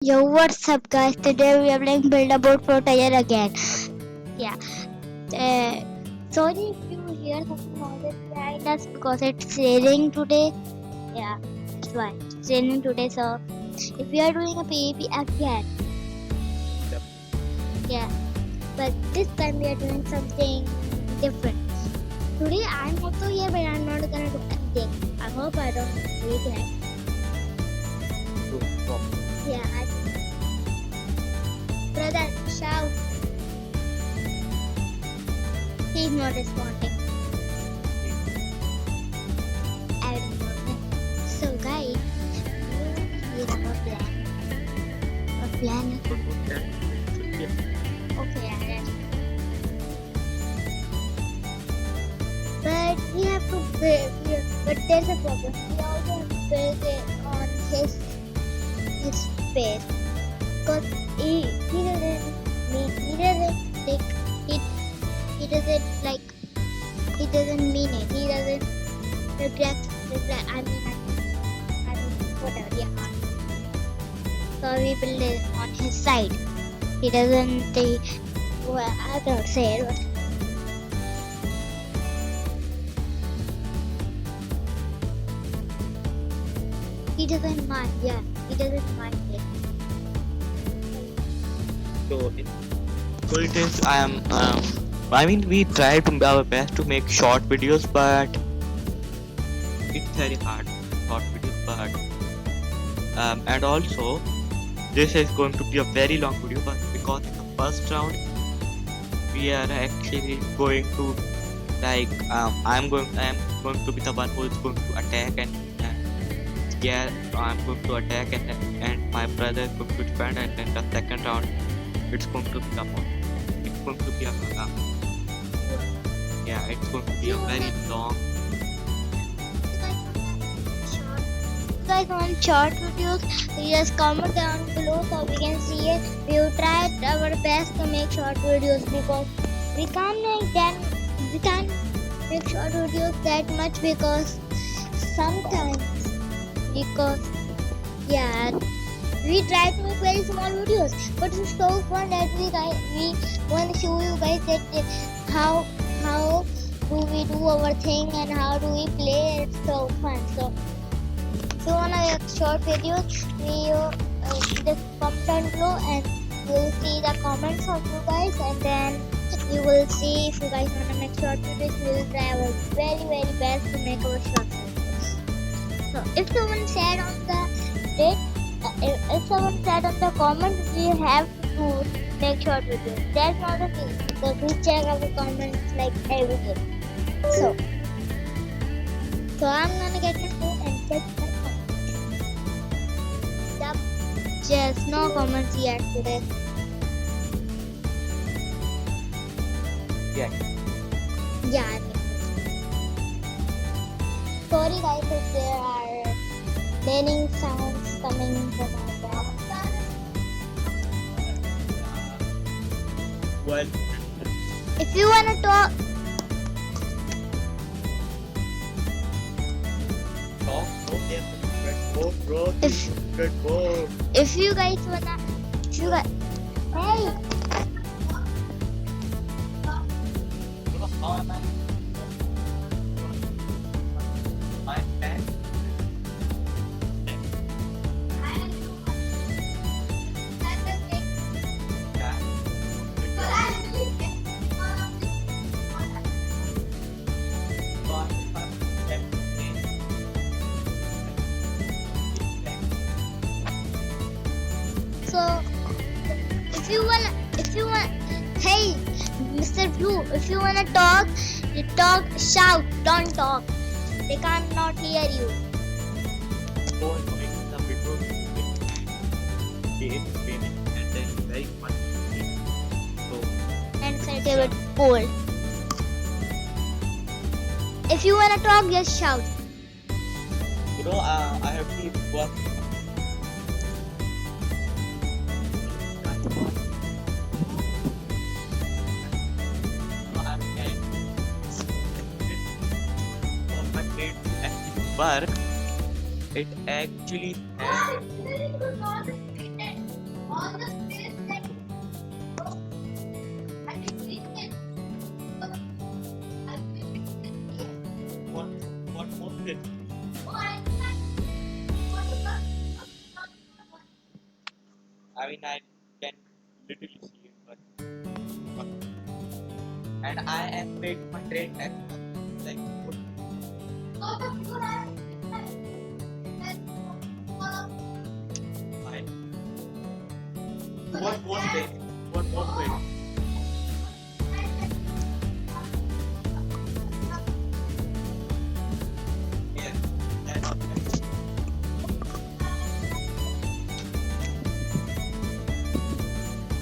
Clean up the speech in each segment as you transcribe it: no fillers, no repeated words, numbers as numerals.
Yo, what's up, guys? Today we are playing Build a Boat for Tire again. Yeah. Sorry if you hear some noises behind us because it's raining today. Yeah, that's why it's raining today. So, if we are doing a PvP again, yeah. But this time we are doing something different. Today I'm also here, but I'm not gonna do anything. I hope I don't regret. Yeah, brother, shout. He's not responding. I don't know. So, guys, here's our plan. Our plan. Okay, yeah. But we have to build. But there's a problem. We also have to build it on his space because he doesn't like he doesn't like he doesn't mean it. He doesn't reflect. I mean whatever. Yeah. So we build it on his side. He doesn't. Well, I don't say it. He doesn't mind. Yeah, he doesn't mind it. So in full details, I mean, we try to our best to make short videos, but it's very hard. Short videos, but and also this is going to be a very long video, but because in the first round we are actually going to I'm going to be the one who is going to attack and yeah, I'm going to attack and my brother is going to defend, and then the second round it's going to be it's going to be a yeah, it's going to be a very long. You guys want short videos? You just comment down below so we can see it. We will try our best to make short videos because we can't make short videos that much because yeah, we try to make very small videos, but it's so fun that we want to show you guys that how do we do our thing and how do we play. It's so fun. So if you wanna make short videos, just comment down below and we'll see the comments of you guys, and then you will see if you guys wanna make short videos. We will try our very very best to make our short videos. So if someone said on the comment, we have to make short videos. That's not the thing because we check our comments like every day. So I'm gonna get my phone and check my comments. Yep. Just no comments yet today. Yeah. Yeah, I think so. Sorry guys if there are raining sounds coming from our back. Well, If you wanna talk, okay, bro. if you guys wanna, hey. So if you want, hey, Mr. Blue, if you wanna talk, you talk, shout, don't talk. They cannot hear you. And it's a little bit cold. If you wanna talk, just shout. I have to work. Work, it actually has I mean, I can literally see it, but and I am paid for trade tax. Like, fine. What was it? What was it? Yeah, that's okay.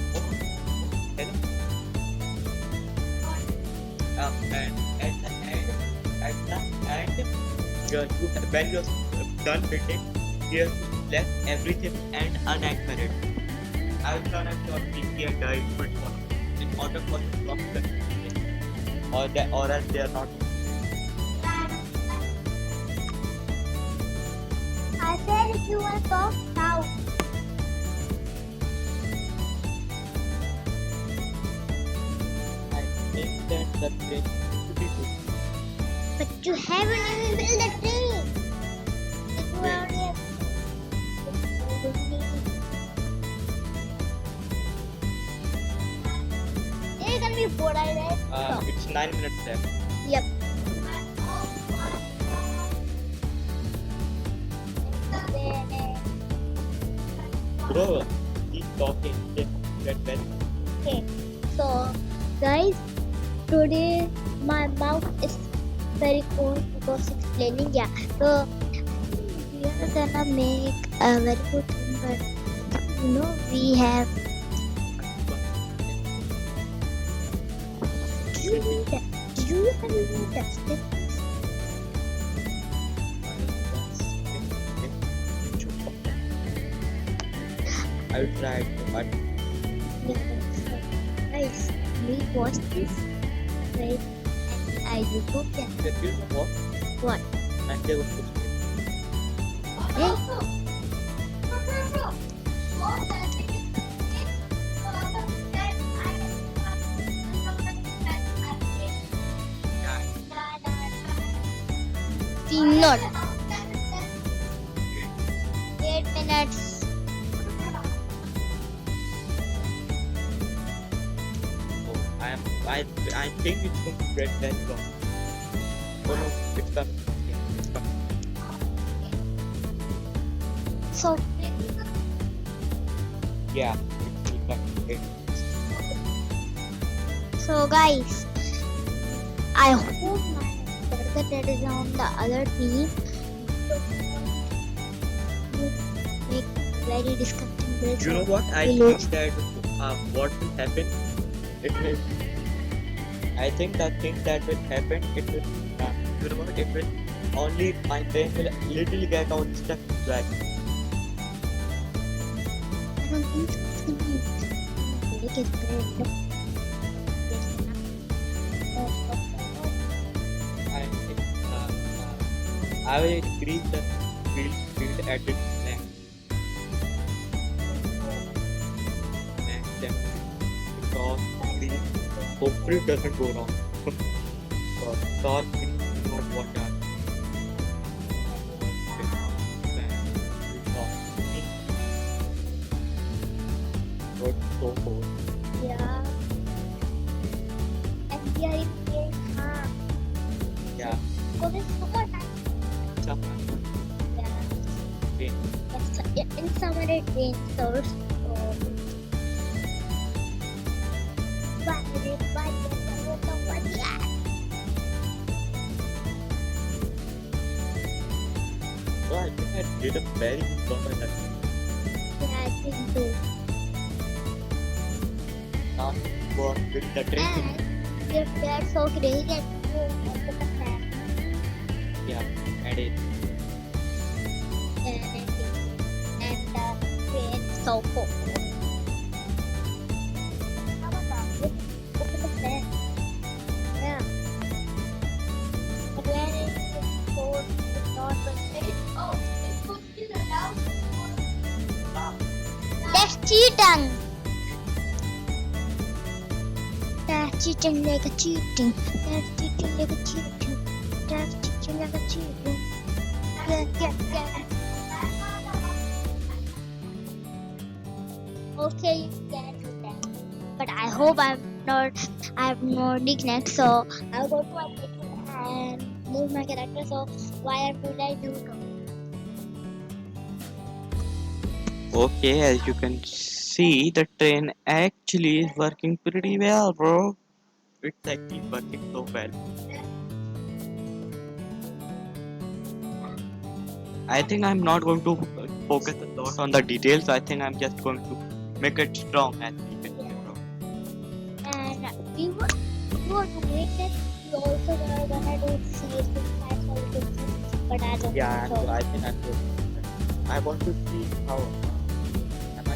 Hello? And at the end, when you're done building, you left everything and unaccurate. I've done a short PC and died in order for the block to continue. Or else they are not. I said if you want to talk now. I think that the train should be good. But you haven't even built the train. If you Wait. already have... It's gonna be 4 right? It's 9 minutes left. Yep. Bro, keep talking. Get well. Okay, so guys, today my mouth is very cold because explaining. Yeah, so we are gonna make a very good thing, but we have. Do you have even tested this? I will try it, but Guys, we watch this right and I YouTube channel. if you know what? What? And they will push it. Hey? Not 8 minutes. Oh, I think it's going to get that long. Oh no, it's coming. It's coming. So Yeah, it's will come. Okay. So guys, I hope my brother that is on the other team make very disgusting builds. You know what? I Hello. think that what will happen? It will. I think the thing that will happen. It will. You know what? It will only my brain will literally get on stuck back. I don't think so. It's gonna be big as great. I will increase the field at its max. Max temperature. Because green hopefully it doesn't go wrong. Because dark green is not what are. But so cold. Yeah. And we are in playing hard. Yeah. Because it's summer time. Summer. Yeah. Rain. In summer it rains, so it's So I think I did a very good job at that. yeah, I think so. Now for with the train. And we are so crazy that we open the fan Yeah. And it. and the train is so cold. How about that? Let's open the fan. Yeah. But when it's cold, it's not that's cheating. That's cheating like a cheating. That's cheating like a cheating. That's cheating like a cheating. Yeah. Okay, you can do that. But I hope I'm not weakness, so I'll go to my bedroom and move my character. So why would I do so? Okay, as you can see, the train actually is working pretty well, bro. It's actually working so well. I think I'm not going to focus a lot on the details. I think I'm just going to make it strong as we can see, bro. And you want to make that you also gonna do seriously science politics, but I don't Yeah, think so. I think I'm going to do that. I want to see how am I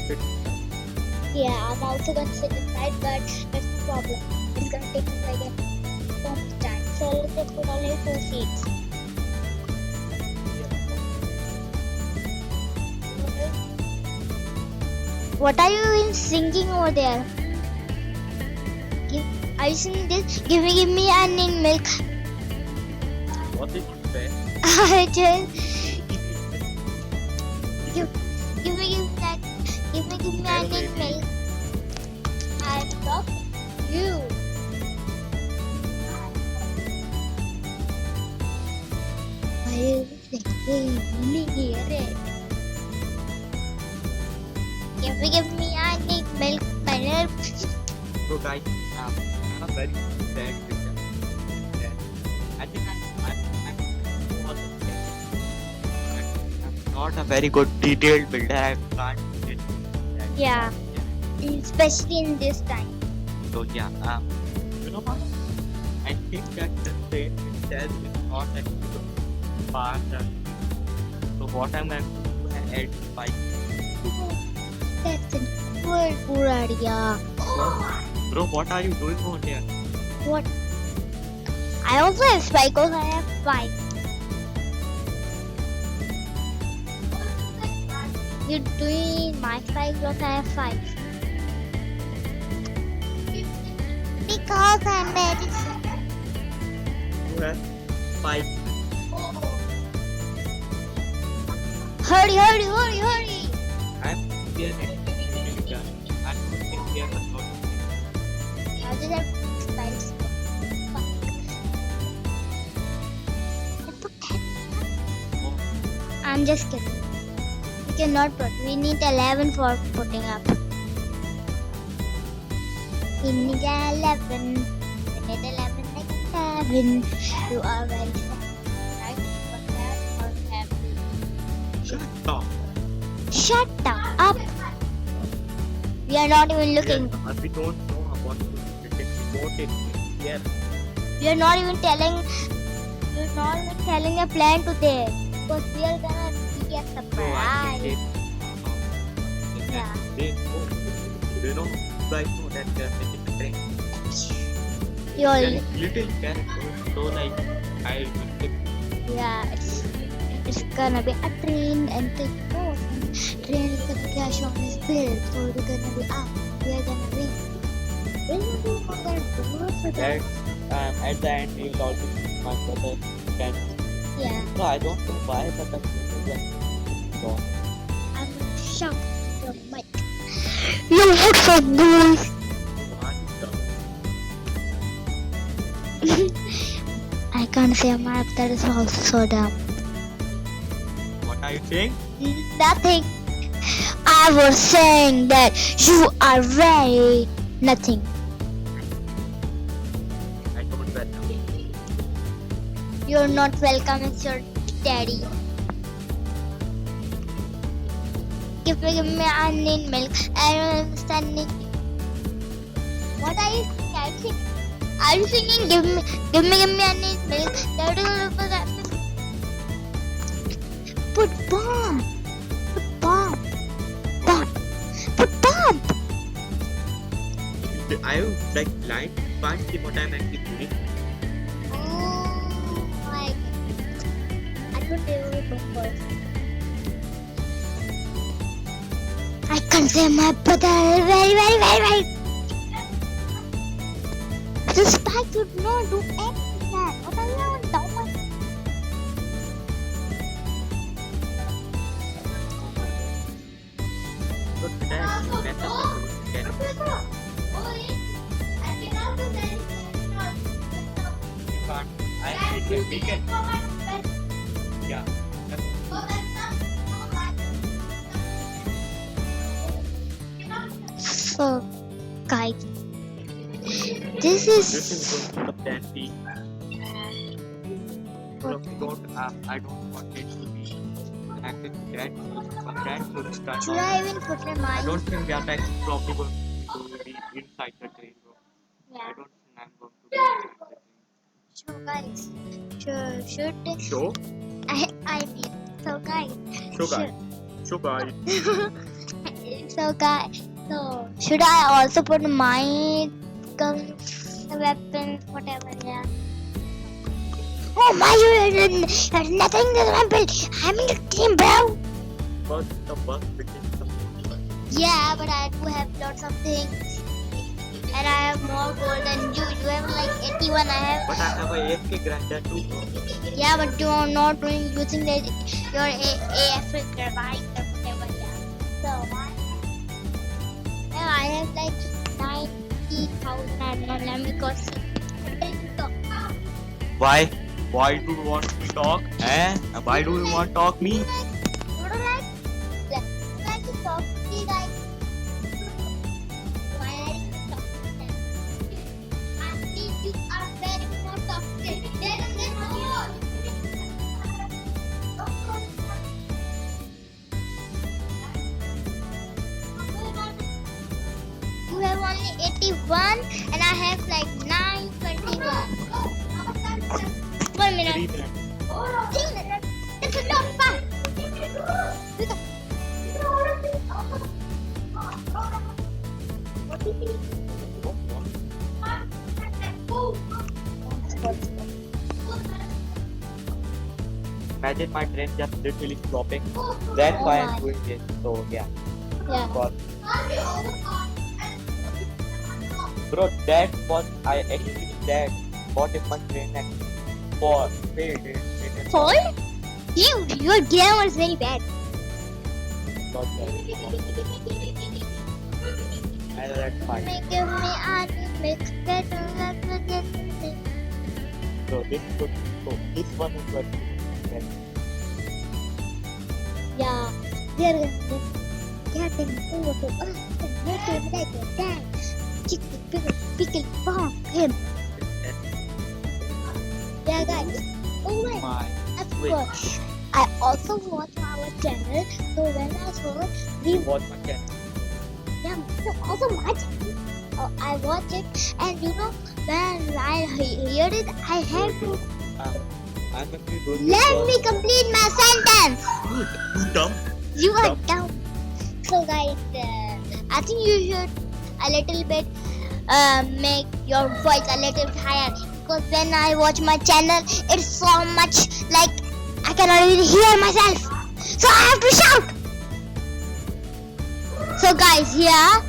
fit. Yeah, I'm also gonna sit inside, but that's the problem. It's gonna take me like so much time. So let's just put only 2 seats. What are you singing over there? Are you singing this? Give me onion milk. What did you say? I just give me that. Give me Hello, onion baby. milk. I'm talking to you. Why is it here? Give me onion milk. So guys, I'm a very sad with that. Yeah. I think I'm all the same. But I'm not a very good detailed builder. I can't do it. Yeah, especially in this time. So yeah, you know what? I think that the train itself is not actually the part. So what I'm going to do is add spike. That's a good idea. Bro, what are you doing over there? What? I also have spikes. I have 5. You're doing my spikes, but I have 5. Because I'm medicine. You have spike. Hurry! I'm here next to you. I'm putting here a lot of things. I just have spikes. Oh, I'm just kidding. We cannot put. We need 11 for putting up. We need 11. We need 11 like 7. You are very sad, right? But that's not happy. shut up. Shut up! We are not even looking. We don't know what to do. We don't take here. We are not even telling. We're not even telling a plan to there because we are gonna be a No, I surprise. think Yeah. they know, guys know that they are taking the train. You're, Little character, so like, I will take yeah, it's gonna be a train and the train is gonna crash on his bed, so we're gonna be up. We are gonna win. We're gonna do for that. At the end, he will also see my brother can. Yeah, So I don't know why, but the people just go. I'm gonna shout your mic. You look so good. I can't say math, that is also so dumb. What are you saying? Nothing. I was saying that you are very nothing. I don't welcome. You're not welcome, it's your daddy. Give me onion milk. I don't understand it. What are you singing? Are you singing? Give me onion milk. Put bomb. Put bomb. I was like blind, can't see what I'm actually doing. Oh my god. I could do it before. I can say my brother very. The spike would not do anything. What are you on dumb? What did I We can. Yeah. So, guys, this This is is going to the plan B. So I don't want it to be connected to that. So that should start should off. I even put in I mine? don't think that is probably going to be inside the train. Bro. Yeah. I don't think I'm going to be inside the train. So, guys, should Show? I mean, so guys, Show guys. Show guys. so should I also put my guns, weapons, whatever? Yeah. Oh my! There's nothing that I'm built. I'm in the team, bro. But the bus begins the first. Yeah, but I do have lots of things, and I have more gold than you. You have like 81. I have. But I have a AFK grinder too. Yeah, but you are not using your AFK right or whatever. Yeah. So yeah, I have like 90,000 and let me go see. Why? Why do you want me talk? Eh? Why do you want to talk me? You don't like to talk to me, guys. Why are you talking to them? I think you are very not talking. You have only 81 and I have like 921. 1 minute. 3 minutes. 3 minutes. It's a lot of fun. Imagine my train just literally stopping. That's why I'm doing this. So yeah. Yeah. But, bro, that was I actually that. What if my train and for wait. Hold? Your grammar is very bad. Not that. And that's fine. Give me a mix better. So this one is what Yeah. They're getting over to us and make him like a dad. Chicken, pickle, bomb him. Yeah, guys. Oh my. I forgot. I also watch our channel. So when I saw we watch my channel. yeah, so also my channel. I watch it, and you know when I hear it, I have to. I'm actually going Let me complete my sentence. You dumb. You are dumb. So guys, I think you should a little bit make your voice a little bit higher, because when I watch my channel, it's so much like I cannot even hear myself. So I have to shout. So guys, here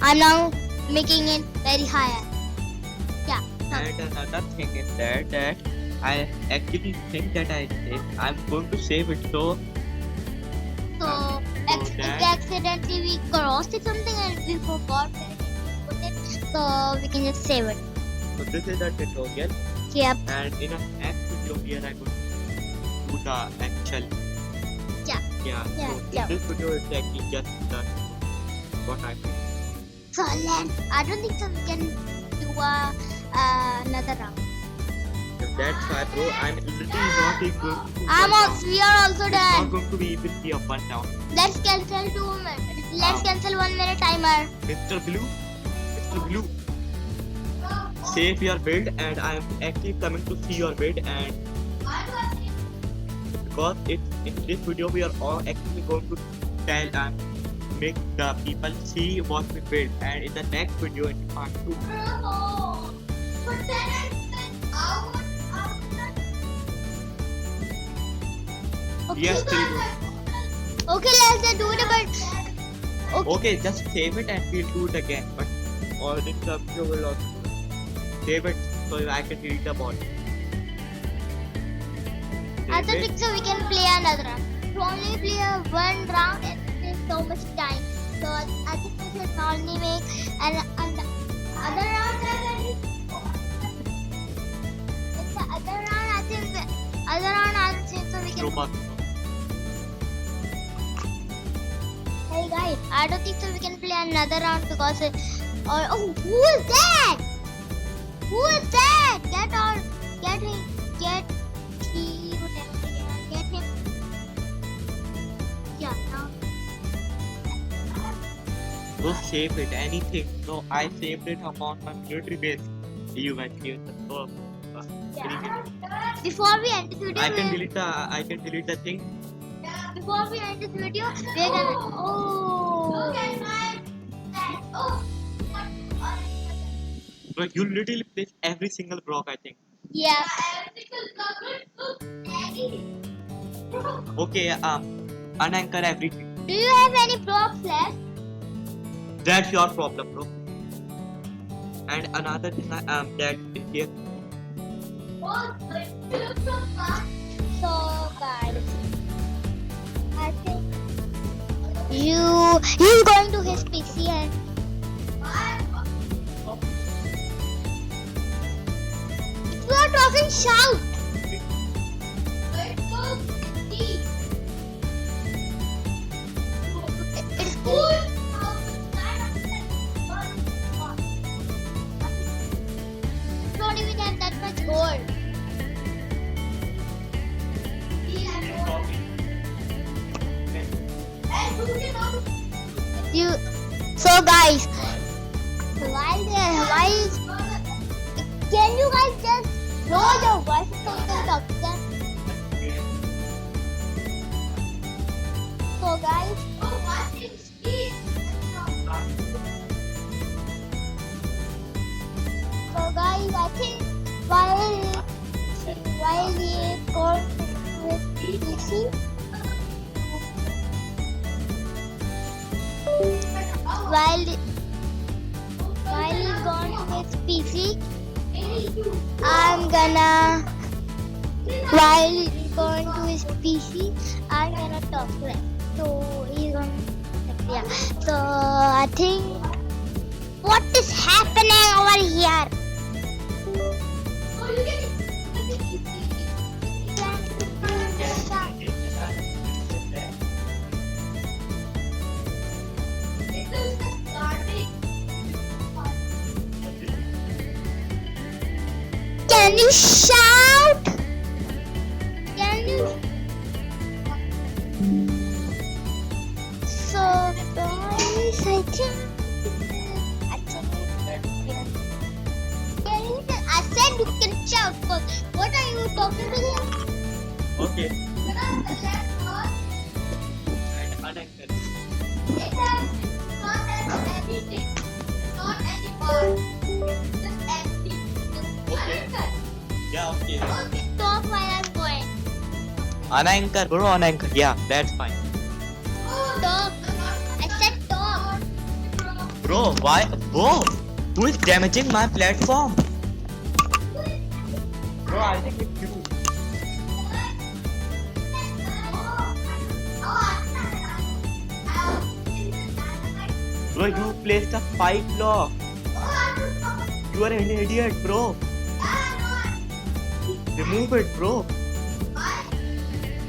I'm now making it very higher. Yeah. And another thing is that I actually think that I'm going to save it. So So accidentally we crossed it something and we forgot where to put it. So we can just save it. so this is a tutorial. Yep. And in a next video here I'm going to do the actual. Yeah. Yeah. Yeah, So yeah. this video is actually just done what I did. So I don't think so we can do another round. So that's why, bro. I'm literally not even going to. We are also It's not done. going to be even be a one down. Let's cancel 2 minutes. Let's cancel 1 minute timer. Mr. Blue, save your build, and I am actually coming to see your build, and because in this video we are all actually going to tell and make the people see what we build, and in the next video in part 2. We are still doing. Okay, let's do it, but Okay, just save it and we'll do it again. But all in the video will also save it so I can read about it. I Save don't it. think so we can play another round. To only play one round and it takes so much time. So I think we should only make an other round. It's the other round Other round, I think so we can. Robot. Hey guys, I don't think so we can play another round because. Oh, who is that? Who is that? Get out! Get him! Get he! Get him! Yeah, now. Go save it, anything. No, I saved it upon my military base. You might give the Yeah. Before we end this video, I can delete the thing. before we end this video, we're gonna. Oh. Bro, you literally place every single block, I think. Yeah. Okay, unanchor everything. Do you have any blocks left? That's your problem, bro. And another thing, that here. So guys, I think he's going to his PC and if you are talking, shout. It's good. Don't even have that much gold. So guys, can you guys just lower your voices so we can talk to them? So guys, I think while we go with PC, while he's gone to his PC, while he's going to his PC, I'm gonna talk to him. So he's gonna, yeah. So I think what is happening over here? Can you shout? Can you? So guys, I think can you? I said you can shout. But what are you talking to him? Okay. And unanchor. It not has anything. Not any part. Just empty. Okay. Yeah, okay. Okay, stop while I'm going. Unanchor, bro, unanchor. Yeah, that's fine. Stop. I said stop. Bro, why? Whoa! Who is damaging my platform? Bro, I think it's you. Bro, you placed a 5 block. You are an idiot, bro. Remove it, bro.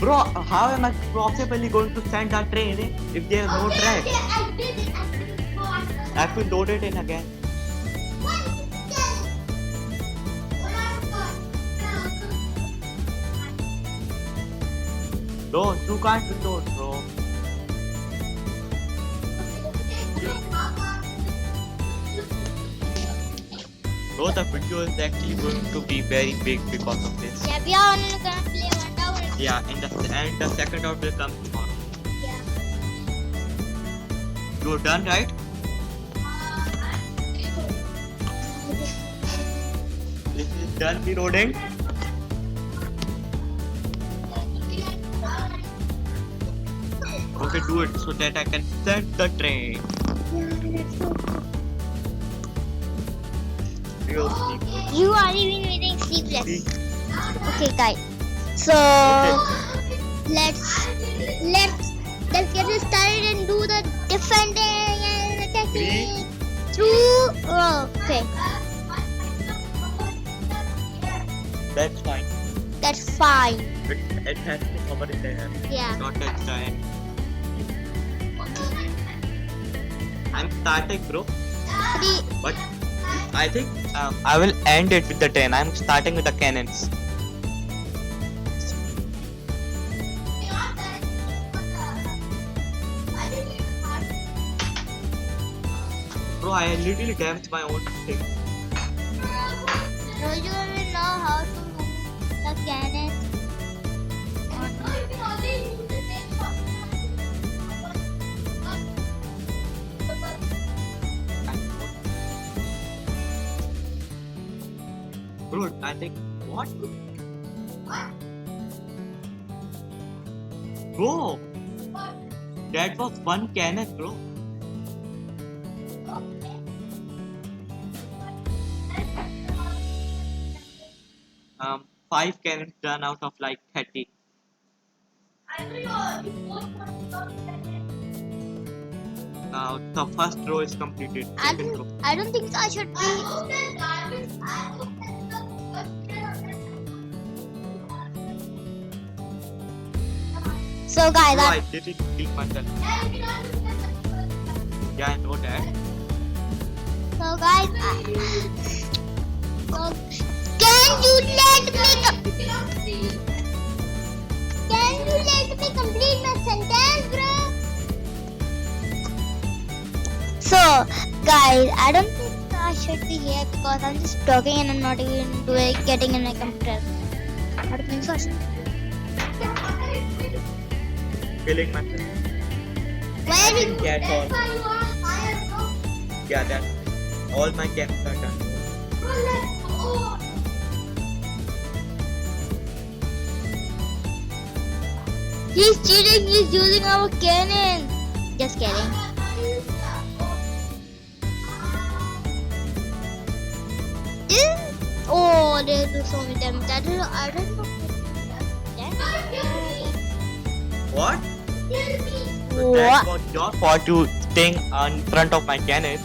Bro, how am I possibly going to send a train if there is no track? I have to load it in again. Bro, you can't reload, bro. Bro, the video is actually going to be very big because of this. Yeah, we are only gonna play 1 hour. Yeah, and the second round will come tomorrow. Yeah. You're done, right? This is done reloading. Okay, do it so that I can send the train. Real sleep. You are even reading sleepless. See? Okay, guys. So let's get it started and do the defending and attacking. Okay. That's fine. That's that's fine. It has to cover in there. Yeah. Not a giant. I'm starting, bro. 3. But I think I will end it with the 10. I'm starting with the cannons. Bro, I literally damaged my own thing. Do you even know how to do the cannon? Bro, I think what? Bro, that was one cannon, bro. Um, 5 cannons done out of like 30. The first row is completed. Second row. I don't think so. I should be. So guys, Bro, I didn't kill myself. Yeah, I know that. so guys, so can you let me complete my sentence, bro? So guys, I don't think I should be here because I'm just talking and I'm not even getting in a computer. I don't think so. Killing myself. Why are you? Get all. Yeah, that. All my cannons are done. He's cheating. He's using our cannon. Just kidding. Oh, there's so many damage. I don't know. What? What? That was your fault to staying in front of my cannon.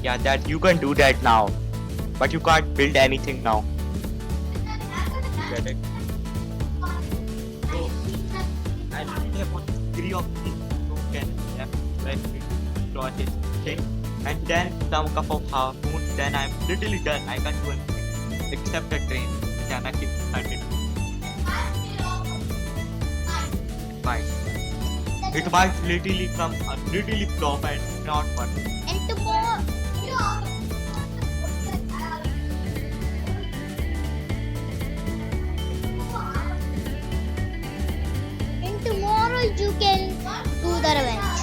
Yeah, that you can do that now. But you can't build anything now. Get it? So, I only have 3 of these cannons left. Let's destroy this thing. And then some cup of harpoon. Then I'm literally done. I can't do anything. Except the train. Then I keep started. Bye. It might literally come literally flop and not fun. And tomorrow, you can do the revenge.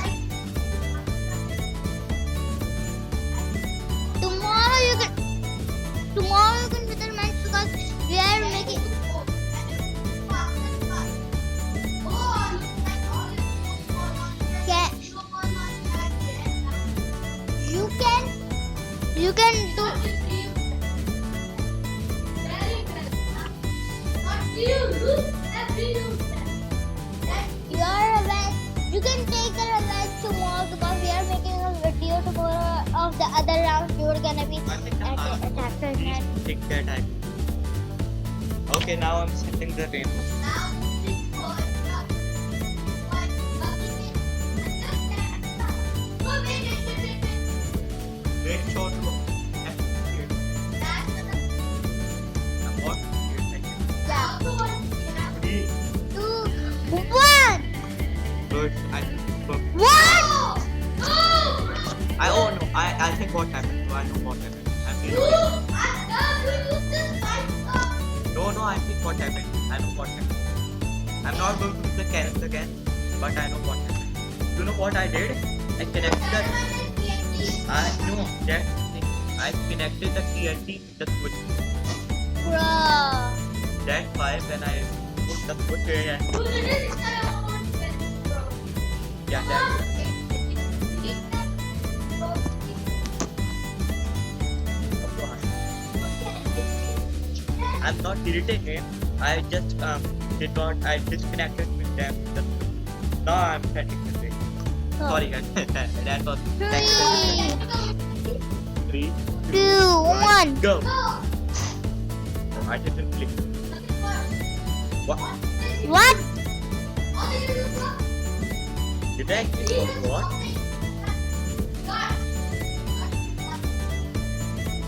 Tomorrow you can do the revenge because we are making. You can do. You can take a revenge tomorrow because we are making a video tomorrow of the other round. You are gonna be attacked and Think that I. Okay, now I'm setting the rainbow. Great shot, bro. yeah. 3, 2, 1. good. What? I think what happened. So I know what happened. I'm really No, I think what happened. I know what happened. I'm not going to use the cannons again, but I know what happened. You know what I did? I connected the. I know that thing. I connected the TNT with the switch. Bro. That's why when I put the switch in and yeah, that's I'm not deleting it. I just did not. I disconnected with them. Now I'm setting the thing. Sorry, guys. That was technical. 3, 2, 1. go. I didn't click. What? What? Did I click on what?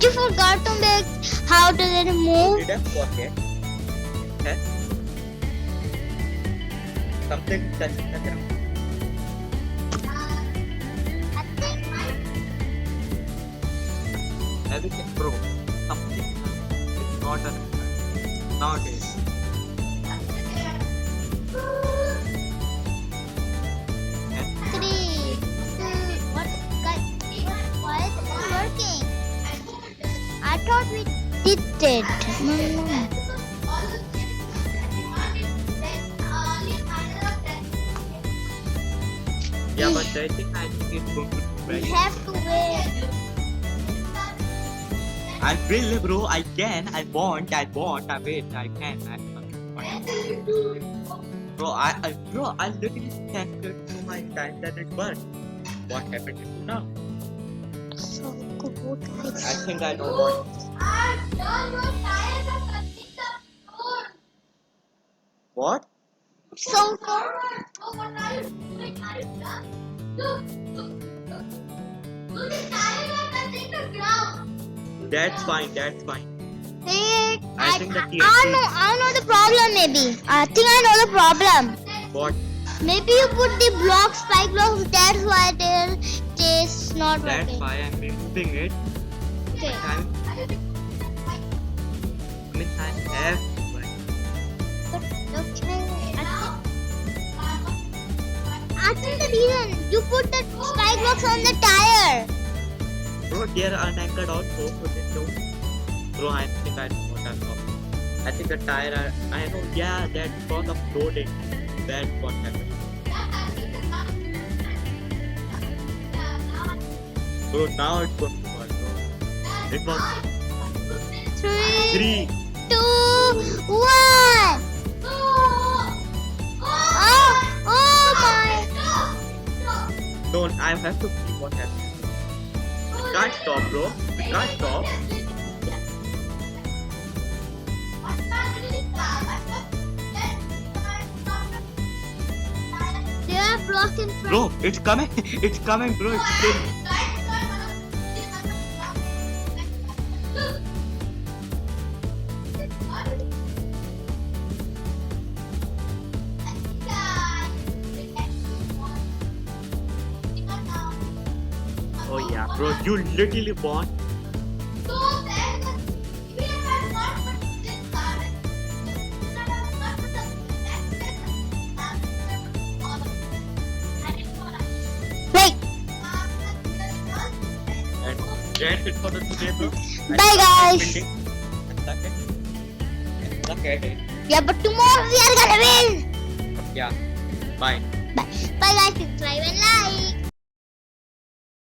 You forgot to make how to remove. Did I forget? Huh? Something touching the ground. Everything broke. Something is not a nowadays. Three, two, what? Guys, why is it not working? I thought we did it. No. Yeah, but I think it's going to be We very. have to wait. I really, bro. I can. I want. I wait. I can. Bro, I literally tested so many times that it worked. What happened to you now? So good, I guys. think I know what. What? So good. That's fine. That's fine. Hey, I think the I TNT. know the problem maybe. I think I know the problem. What? Maybe you put the blocks, spike blocks, that's why their taste not That's working. why I'm mixing it. Okay. I mean, I have. But okay, I think the reason you put the spike blocks on the tire. Bro, there are anchored also. So they don't. Bro, I think I know what I'm talking. I think the tire are. I know. Yeah, that's because of loading. That's what happened. Bro, now it's going to work, bro. It was 3, 3. 2, 1. Oh my. Don't. I have to see what happened. We can't stop, bro. We can't stop. They are blocked in front. Bro, it's coming. It's coming, bro. It's still. Oh yeah, bro. You literally won. Wait. And that's it for the today, bro. Bye, guys. Look at it. Yeah, but tomorrow we are gonna win. Yeah. Bye. Bye. Bye, guys. Subscribe and like.